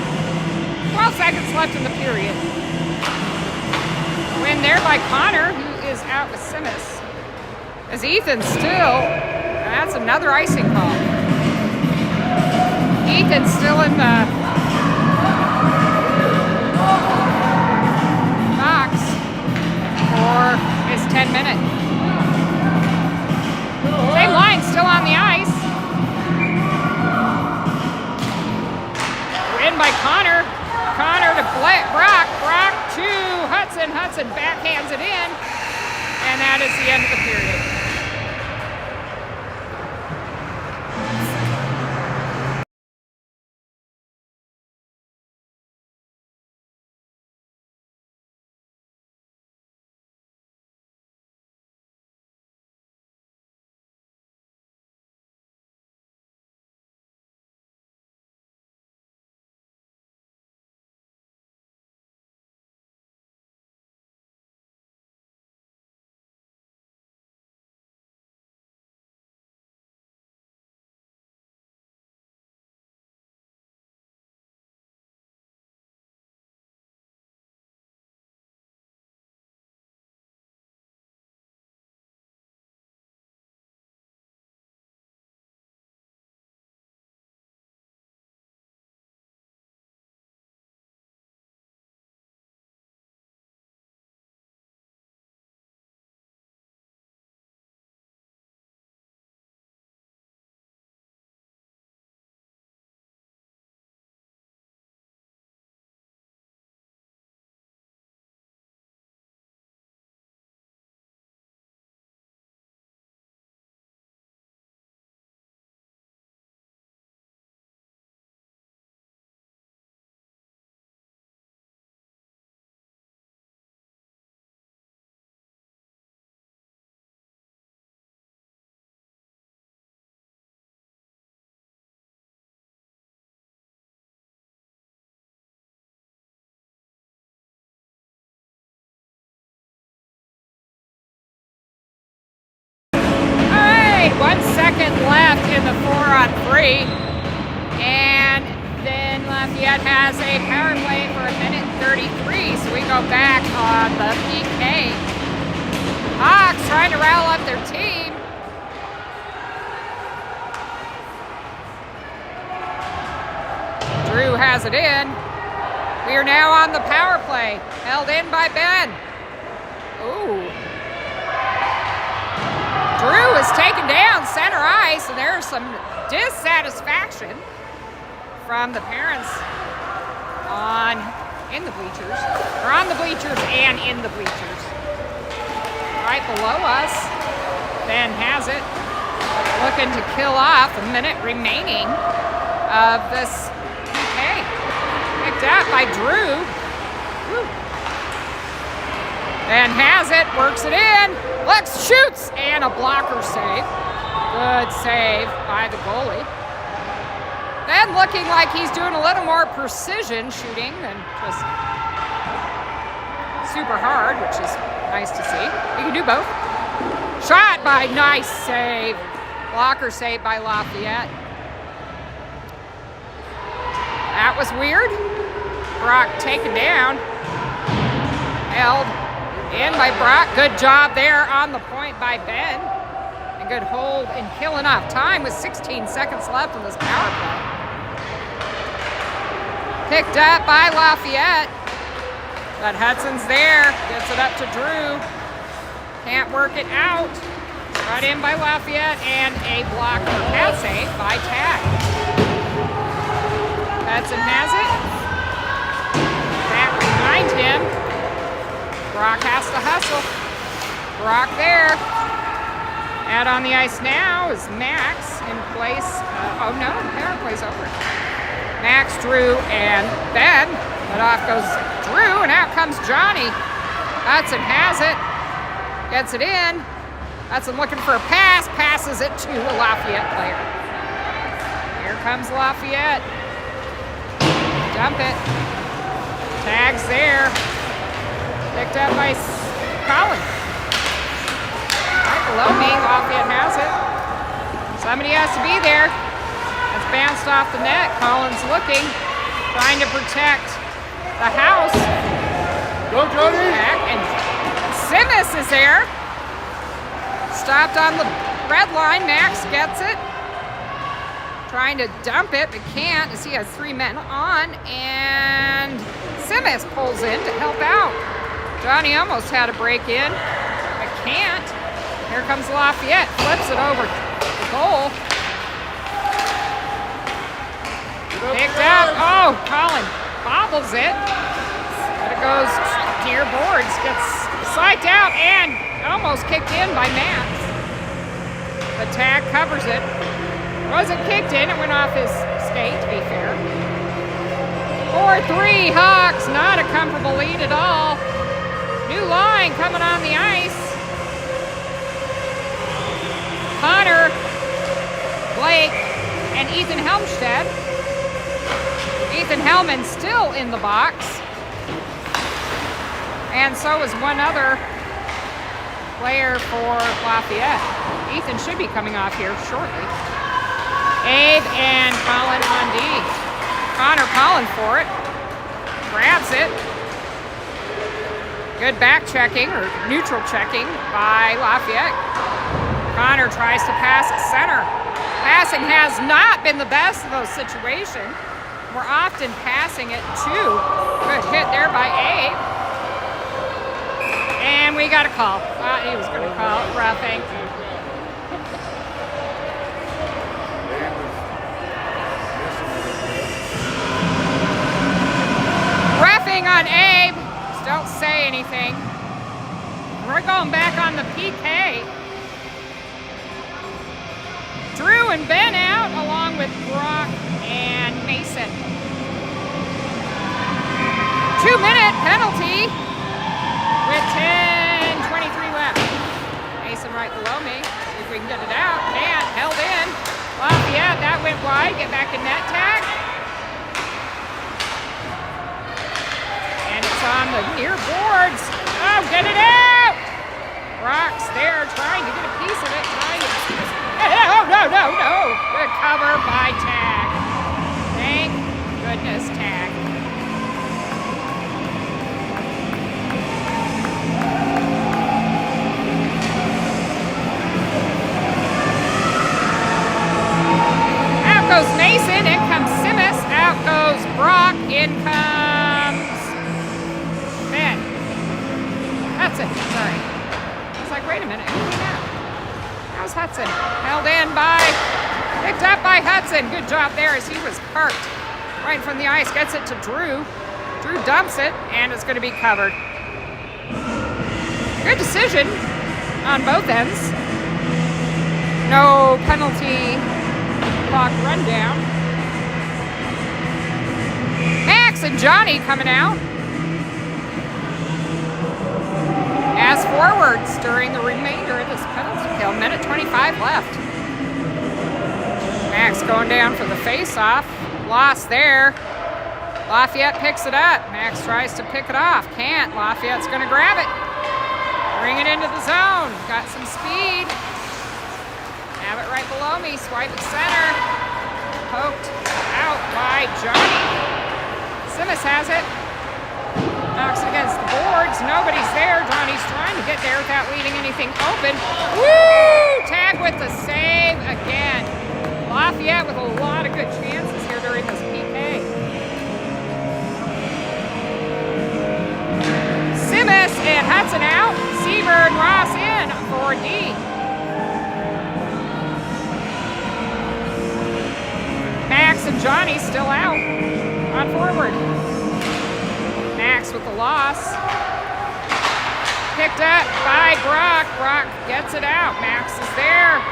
12 12 seconds left in the period. Win there by Connor, who is out with Simus. As Ethan still, that's another icing call. Ethan's still in the box for his 10-minute. Same line, still on the ice. Win by Connor. Connor to Brock. Brock to Hudson. Hudson backhands it in. And that is the end of the period. Left in the 4-on-3, and then Lafayette has a power play for 1:33, so we go back on the PK. Hawks trying to rile up their team. Drew has it in. We are now on the power play, held in by Ben. Ooh. Drew is taken down center ice, and there's some dissatisfaction from the parents on the bleachers and in the bleachers. Right below us, Ben has it, looking to kill off a minute remaining of this PK. Picked up by Drew. Woo. Ben has it, works it in. Lex shoots, and a blocker save. Good save by the goalie. Then looking like he's doing a little more precision shooting than just super hard, which is nice to see. You can do both. Shot by, nice save. Blocker save by Lafayette. That was weird. Brock taken down. Held in by Brock. Good job there on the point by Ben. A good hold and kill enough. Time with 16 seconds left in this power play. Picked up by Lafayette. But Hudson's there. Gets it up to Drew. Can't work it out. Brought in by Lafayette, and a blocker pass save by Tag. Hudson has it. Back behind him. Brock has to hustle. Brock there. Out on the ice now is Max in place. Oh no, the power play's over. Max, Drew, and Ben. But off goes Drew, and out comes Johnny. Hudson has it. Gets it in. Hudson looking for a pass. Passes it to a Lafayette player. Here comes Lafayette. Dump it. Tag's there. Picked up by Colin. Right below me, Lafayette has it. Somebody has to be there. It's bounced off the net. Colin's looking, trying to protect the house. Go, Johnny! Back, and Simis is there. Stopped on the red line. Max gets it. Trying to dump it, but can't as he has 3 men on. And Simis pulls in to help out. Johnny almost had a break in, but can't. Here comes Lafayette. Flips it over the goal. Picked up. Oh, Colin bobbles it. But it goes near boards. Gets psyched out and almost kicked in by Max. The tag covers it. Wasn't kicked in. It went off his skate, to be fair. 4-3 Hawks. Not a comfortable lead at all. New line coming on the ice. Connor, Blake, and Ethan Helmstead. Ethan Hellman still in the box. And so is one other player for Lafayette. Ethan should be coming off here shortly. Abe and Colin on D. Connor calling for it. Grabs it. Good back checking or neutral checking by Lafayette. Connor tries to pass at center. Passing has not been the best of those situations. We're often passing it too. Good hit there by Abe. And we got a call. Thought he was going to call it roughing. Roughing on Abe. Just don't say anything. We're going back on the PK. Drew and Ben out along with Brock and Mason. 2-minute penalty with 10:23 left. Mason right below me. See if we can get it out. Can't. Held in. Lafayette, that went wide. Get back in net tag. And it's on the near boards. Oh, get it out! Brock's there trying to get a piece of it. Oh, no. Good cover by Tag. Thank goodness, Tag. Out goes Mason. In comes Simis. Out goes Brock. In comes Ben. Hudson. Sorry. I was like, wait a minute. Who did that? How's Hudson? Held in by, picked up by Hudson. Good job there as he was parked right from the ice. Gets it to Drew. Drew dumps it, and it's going to be covered. Good decision on both ends. No penalty clock rundown. Max and Johnny coming out as forwards during the remainder of this penalty kill. 1:25 left. Max going down for the face-off. Lost there. Lafayette picks it up. Max tries to pick it off. Can't. Lafayette's going to grab it. Bring it into the zone. Got some speed. Have it right below me. Swipe at center. Poked out by Johnny. Simis has it. Knocks it against the boards. Nobody's there. Johnny's trying to get there without leaving anything open. Woo! Tag with the save again. Lafayette with a lot of good chances here during this PK. Simis and Hudson out. Seaver and Ross in for D. Max and Johnny still out on forward. Max with the loss. Picked up by Brock. Brock gets it out. Max is there.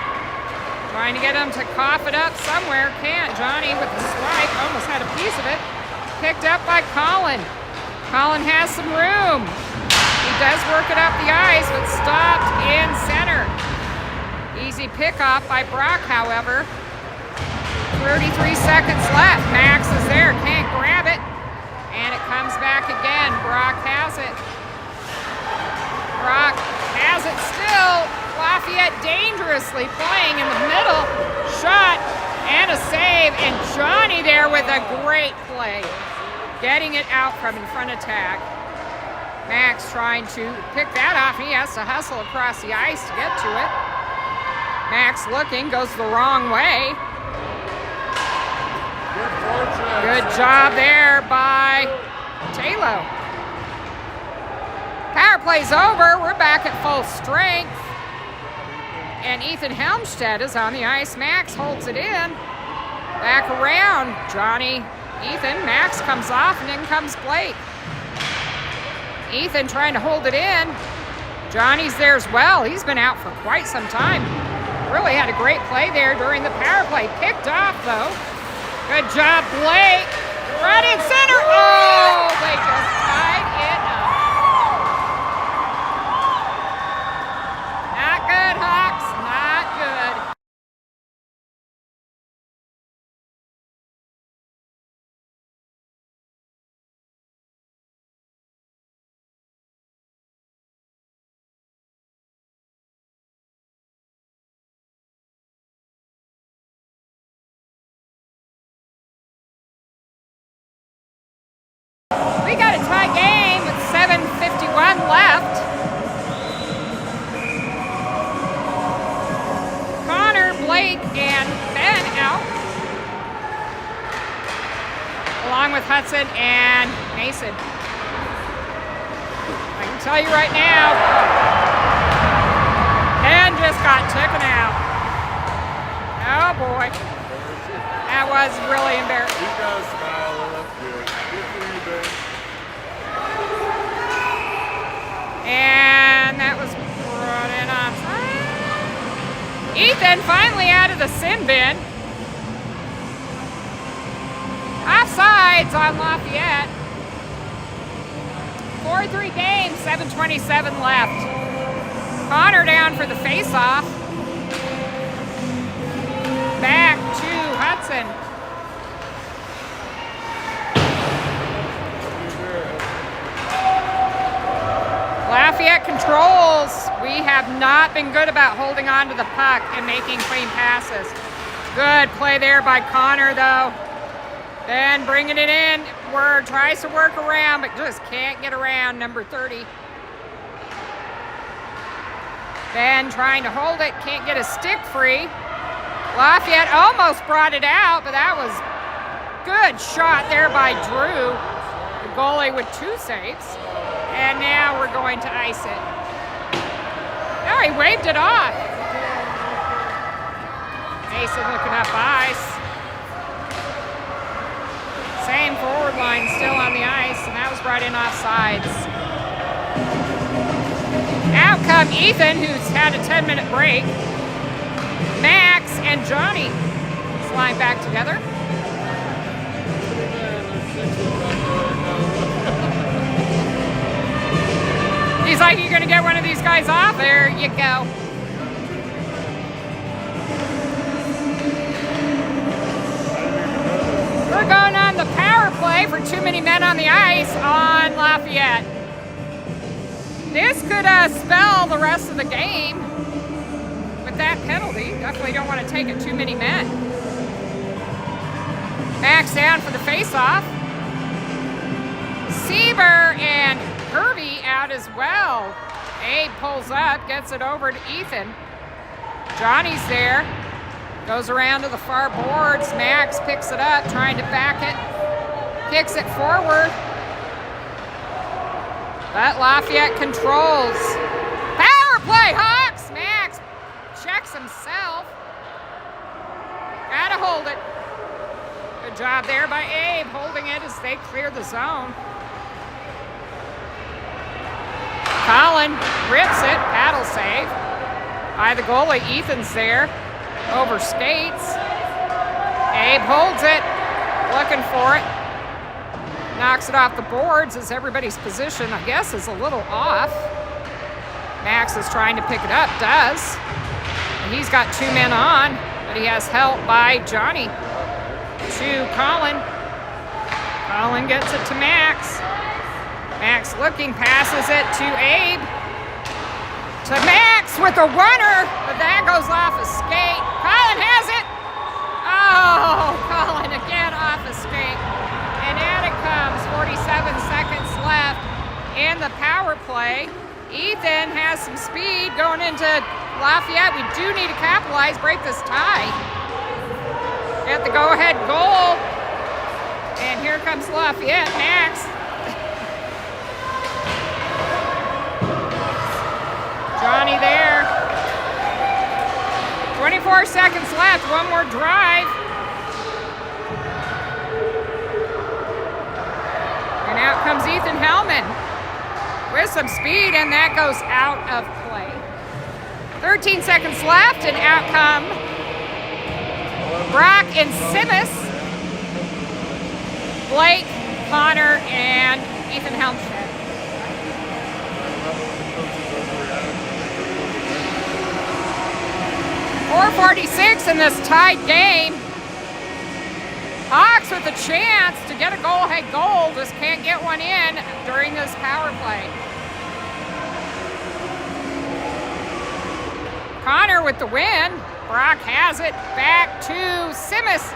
Trying to get him to cough it up somewhere. Can't. Johnny with the swipe. Almost had a piece of it. Picked up by Colin. Colin has some room. He does work it up the ice, but stopped in center. Easy pickoff by Brock, however. 33 seconds left. Max is there. Can't grab it. And it comes back again. Brock has it. Brock has it still. Lafayette dangerously playing in the middle. Shot and a save. And Johnny there with a great play. getting it out from in front attack. Max trying to pick that off. He has to hustle across the ice to get to it. Max looking, goes the wrong way. Good job there by Taylor. Power play's over. We're back at full strength. And Ethan Helmstedt is on the ice. Max holds it in. Back around. Johnny, Ethan. Max comes off, and in comes Blake. Ethan trying to hold it in. Johnny's there as well. He's been out for quite some time. Really had a great play there during the power play. Picked off, though. Good job, Blake. Right in center. Oh, they just tied it up. Not good, Hawks. Not good. We got a tie game with 7:51 left. Connor, Blake, and Ben out, along with Hudson and Mason. I can tell you right now, Ben just got taken out. Oh boy, that was really embarrassing. He does smile, that's good. Good for you, Ben. And that was brought in offside. Ethan finally out of the sin bin. Offsides on Lafayette. 4-3 game, 7:27 left. Connor down for the face-off. Back to Hudson. Lafayette controls. We have not been good about holding on to the puck and making clean passes. Good play there by Connor, though. Then bringing it in. Tries to work around, but just can't get around number 30. Ben trying to hold it, can't get a stick free. Lafayette almost brought it out, but that was good shot there by Drew, the goalie with 2 saves. And now we're going to ice it. Oh, he waved it off. Mason looking up ice. Same forward line still on the ice, and that was brought in offsides. Out come Ethan, who's had a 10-minute break. Max and Johnny slide back together. He's like, you're going to get one of these guys off. There you go. We're going on the power play for too many men on the ice on Lafayette. This could spell the rest of the game with that penalty. Definitely don't want to take it too many men. Max down for the face-off. Sieber and Hervey out as well. Abe pulls up, gets it over to Ethan. Johnny's there. Goes around to the far boards. Max picks it up, trying to back it. Kicks it forward. But Lafayette controls. Power play, Hawks! Max checks himself. Gotta hold it. Good job there by Abe, holding it as they clear the zone. Colin rips it, paddle save by the goalie. Ethan's there, over skates. Abe holds it, looking for it. Knocks it off the boards as everybody's position, I guess, is a little off. Max is trying to pick it up, does. And he's got 2 men on, but he has help by Johnny to Colin. Colin gets it to Max. Max looking, passes it to Abe. To Max with a runner, but that goes off a skate. Colin has it. Oh, Colin again off a skate. And out it comes for 47 seconds left in the power play. Ethan has some speed going into Lafayette. We do need to capitalize, break this tie. Get the go-ahead goal. And here comes Lafayette. Max. Johnny there. 24 seconds left. One more drive. And out comes Ethan Hellman with some speed, and that goes out of play. 13 seconds left, and out come Brock and Simmons, Blake, Connor, and Ethan Helmstead. 4:46 in this tied game. Hawks with a chance to get a go-ahead goal, just can't get one in during this power play. Connor with the win. Brock has it back to Simmons.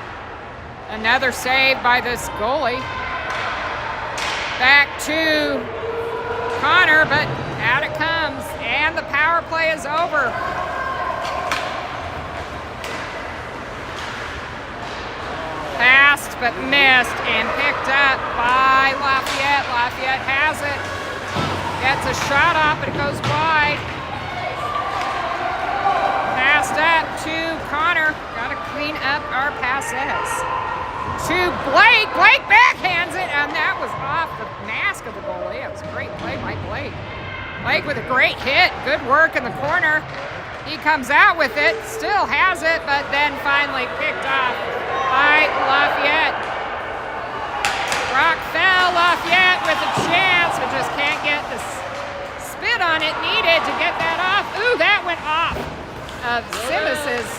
Another save by this goalie. Back to Connor, but out it comes, and the power play is over. Passed but missed and picked up by Lafayette. Lafayette has it. Gets a shot up, and it goes wide. Passed up to Connor. Got to clean up our passes. To Blake. Blake backhands it, and that was off the mask of the goalie. It was a great play by Blake. Blake with a great hit. Good work in the corner. He comes out with it, still has it, but then finally picked off by Lafayette. Brock fell. Lafayette with a chance, but just can't get the spit on it needed to get that off. Ooh, that went off of Simmons's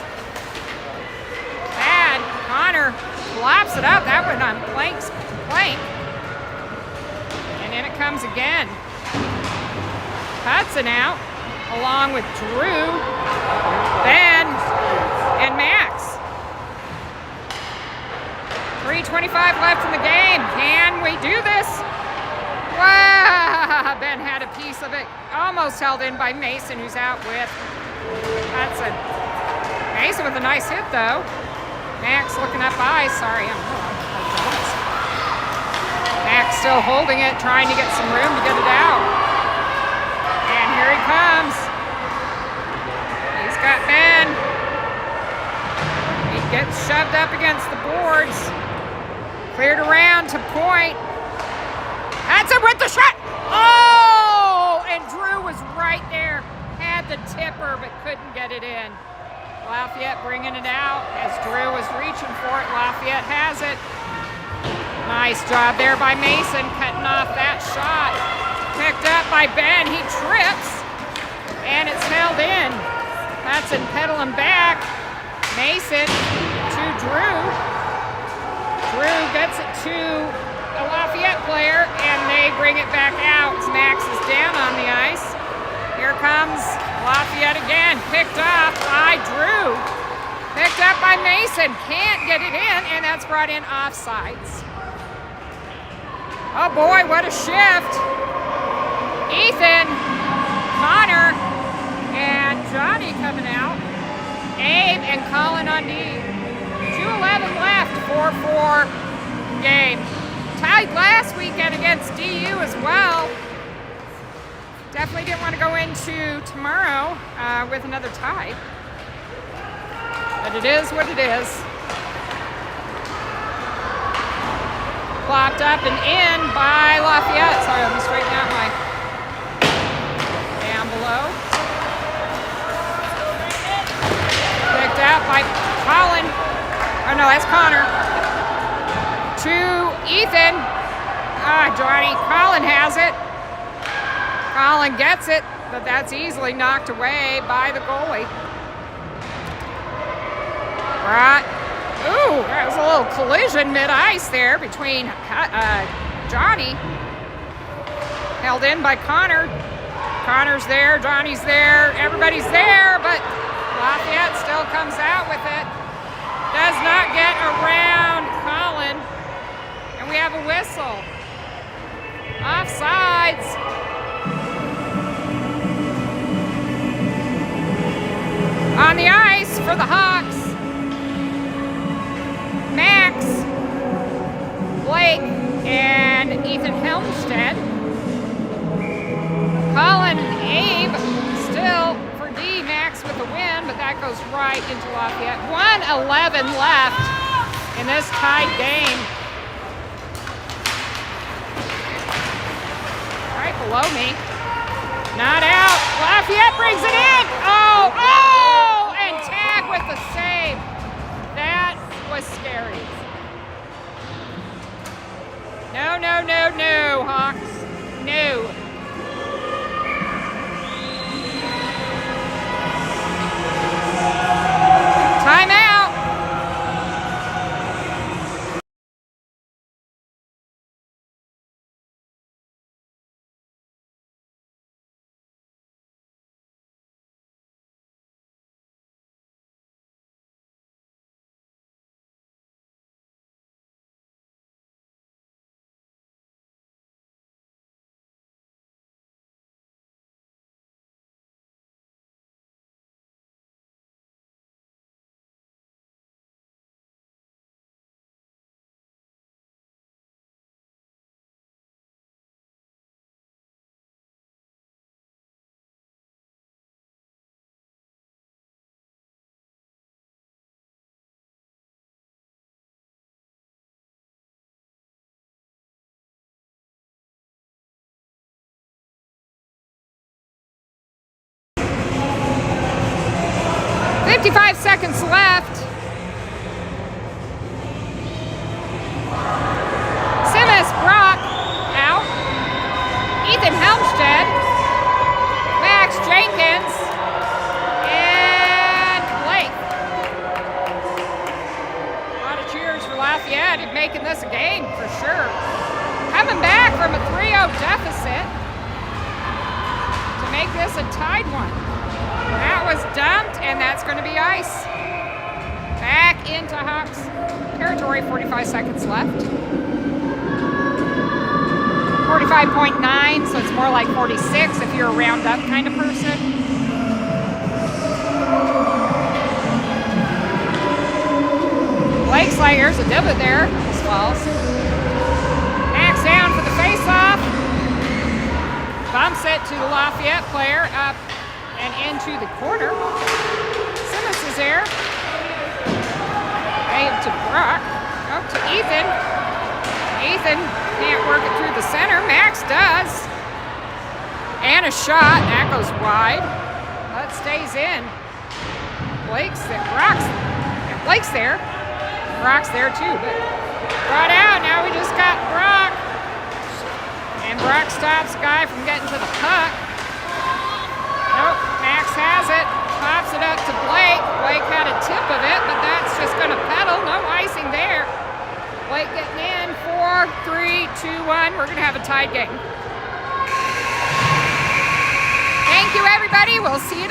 pad. Connor flops it up. That went on Blank's plank. And in it comes again. Hudson out, along with Drew, Ben, and Max. 3:25 left in the game. Can we do this? Wow! Ben had a piece of it. Almost held in by Mason, who's out with Hudson. Mason with a nice hit, though. Max looking up ice. Sorry, I'm wrong. Max still holding it, trying to get some room to get it out. And here he comes. He's got Ben. He gets shoved up against the boards. Cleared around to point. Hudson with the shot. Oh! And Drew was right there. Had the tipper, but couldn't get it in. Lafayette bringing it out as Drew was reaching for it. Lafayette has it. Nice job there by Mason, cutting off that shot. Picked up by Ben. He trips, and it's held in. Hudson pedaling back. Mason to Drew. Drew gets it to a Lafayette player, and they bring it back out. Max is down on the ice. Here comes Lafayette again. Picked up by Drew. Picked up by Mason. Can't get it in, and that's brought in offsides. Oh boy, what a shift. Ethan, Connor, and Johnny coming out. Abe and Colin on D. 2:11 left, 4-4 game. Tied last weekend against DU as well. Definitely didn't want to go into tomorrow with another tie. But it is what it is. Plopped up and in by Lafayette. Sorry, let me straighten out my down below. Picked out by Colin. Oh no, that's Connor. To Ethan. Johnny. Colin has it. Colin gets it, but that's easily knocked away by the goalie. Right. Ooh, that was a little collision mid-ice there between Johnny. Held in by Connor. Connor's there, Johnny's there, everybody's there, but Lafayette still comes out with it. Does not get around Colin. And we have a whistle. Offsides. On the ice for the Hawks. Max, Blake, and Ethan Helmstead. Colin Abe still for D. Max with the win, but that goes right into Lafayette. 1:11 left in this tied game. Right below me. Not out. Lafayette brings it in. Oh, and tag with the save. That was scary. No, Hawks. No. Timeout. $55 seconds left. Simas Brock out. Ethan Helmstead. Max Jenkins. And Blake. A lot of cheers for Lafayette in making this a game for sure. Coming back from a 3-0 deficit to make this a tied one. That was dumped, and that's going to be ice. Back into Hawks territory, 45 seconds left. 45.9, so it's more like 46 if you're a round up kind of person. Blake Slayer's a divot there, this falls. Max down for the face-off. Bumps it to the Lafayette player up and into the corner. Simmons is there. Gave to Brock. Up to Ethan. Ethan can't work it through the center. Max does. And a shot. That goes wide. That stays in. Blake's there. Blake's there. Brock's there too, but brought out. Now we just got Brock. And Brock stops Guy from getting to the puck. Nope, Max has it, pops it up to Blake. Blake had a tip of it, but that's just going to pedal. No icing there. Blake getting in. 4, 3, 2, 1. We're going to have a tied game. Thank you, everybody. We'll see you